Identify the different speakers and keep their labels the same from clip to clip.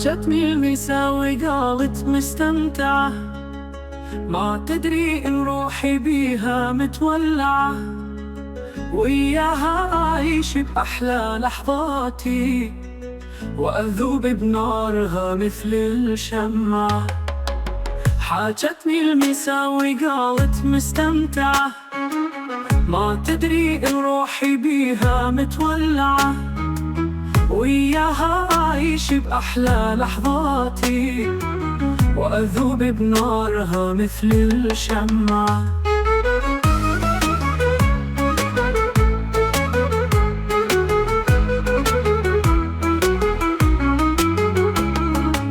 Speaker 1: حاجتني المساوي قالت مستمتعة، ما تدري إن روحي بيها متولعة، وياها أعيش بأحلى لحظاتي، وأذوب بنارها مثل الشمعة. حاجتني المساوي قالت مستمتعة، ما تدري إن روحي بيها متولعة، وياها أعيش بأحلى لحظاتي، وأذوب بنارها مثل الشمعة.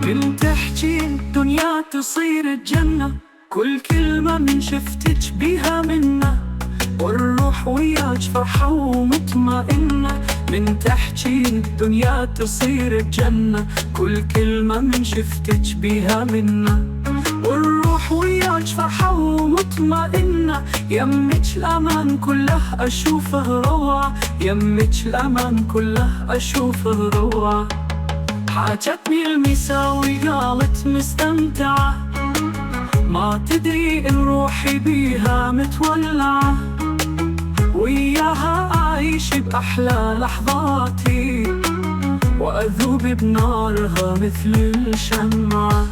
Speaker 1: من تحكي الدنيا تصير الجنة، كل كلمة من شفتك بيها منا، والروح وياك فرحة ومطمئنة. من تحكي الدنيا تصير الجنة، كل كلمة من شفتك بيها منا، والروح وياك فرحة ومطمئنة. يمك الأمان كله أشوفه روعة، يمك الأمان كله أشوفه روعة. حاجتني المساوي قالت مستمتعة، ما تدري إن روحي بيها متولعة، وياها أعيش بأحلى لحظاتي، وأذوب بنارها مثل الشمعة.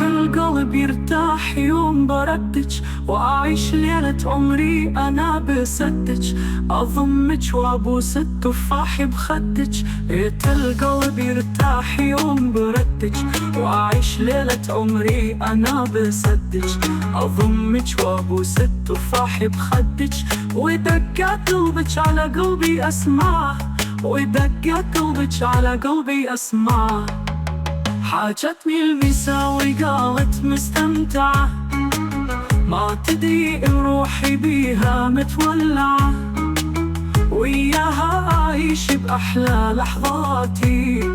Speaker 1: القلب يرتاح يوم بردك، وأعيش ليلة عمري أنا بسدك، أضمك وأبوس التفاح بخدك. القلب يرتاح يوم بردك، وأعيش ليلة عمري أنا بسدك، أضمك وأبوس التفاح بخدك. ودقات قلبك على قلبي أسمعه، ودقات قلبك على قلبي أسمعه. حاجتني المساوي قالت مستمتعة، ما تدري إن روحي بيها متولعة، وياها أعيش بأحلى لحظاتي،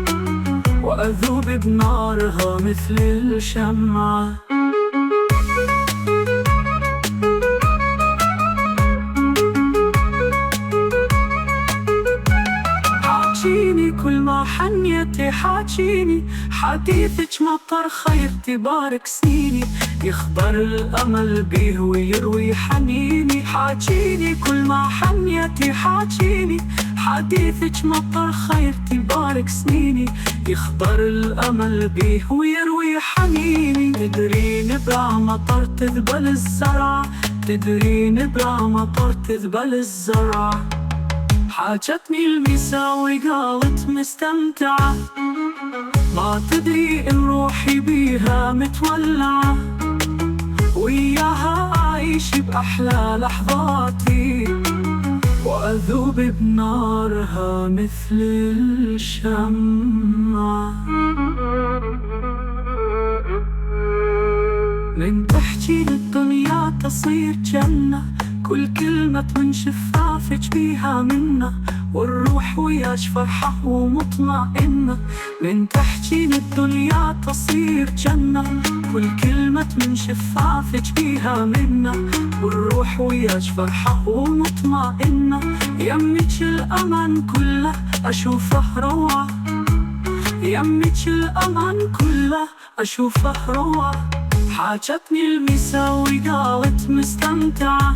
Speaker 1: وأذوب بنارها مثل الشمعة. حاجيني كل ما حنيتي، حاجيني حديثك مطر خير تبارك سنيني، يخبر الأمل بيه ويروي حنيني. حاجيني كل ما حنيتي، حاجيني حديثك مطر خير تبارك سنيني، يخبر الأمل بيه ويروي حنيني. تدرين بلا مطر تذبل الزرع، تدرين بلا مطر تذبل الزرع. حاجتني المساوي قالت مستمتعة، ما تدري إن روحي بيها متولعة، وياها أعيش بأحلى لحظاتي، وأذوب بنارها مثل الشمعة. من تحكي الدنيا تصير جنة، كل كلمة من شفافك بيها منا، والروح وياك فرحة ومطمئنة. من تحكي الدنيا تصير جنة، كل كلمة من شفافك بيها منا، والروح وياك فرحة ومطمئنة. يمك الأمان كله أشوفه روعة، يمك الأمان كله أشوفه روعة. حاجتني المساوي قالت مستمتعة،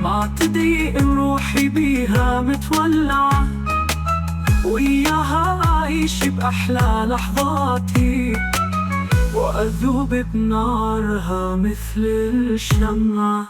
Speaker 1: ما تدري إن روحي بيها متولعة، وياها أعيش بأحلى لحظاتي، وأذوب بنارها مثل الشمعة.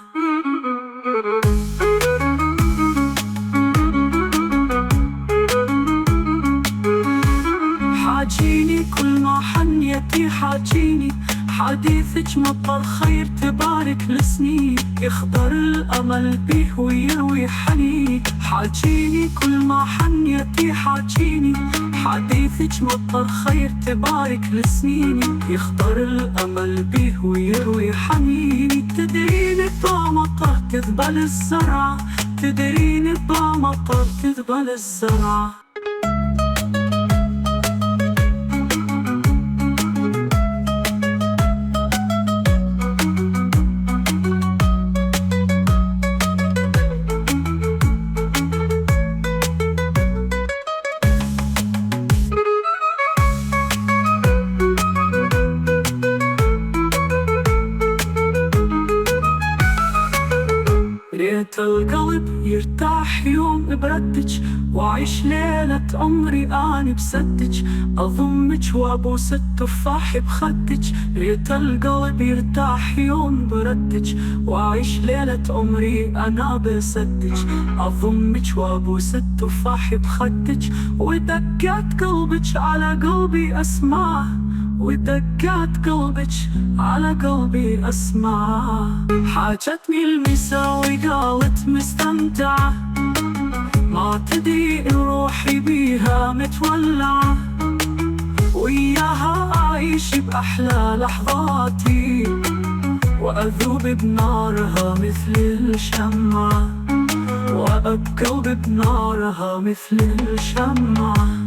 Speaker 1: حاجيني كل ما حنيتي، حاجيني حديثك مطر خير تبارك لسنين، يخبر الأمل بيه ويروي حنين. حاجيني كل ما حنيتي، حاجيني حديثك مطر خير تبارك لسنين، يخبر الأمل بيه ويروي حنين. تدرين بلا مطر تذبل الزرع، تدرين بلا مطر تذبل الزرع. القلب يرتاح يوم بردج، وأعيش ليلة عمري أنا بصدج، أضمج وأبوس التفاح بخدج. ريت القلب يرتاح يوم بردج، وأعيش ليلة عمري أنا بصدج، أضمج وأبوس التفاح بخدج. ودقات قلبج على قلبي أسمع، ودقات قلبج على قلبي أسمع. حاجتني المسا وقالت مستمتعة، ما تدري روحي بيها متولعة، وياها أعيش بأحلى لحظاتي، وأذوب بنارها مثل الشمعة، وأبقى بنارها مثل الشمعة.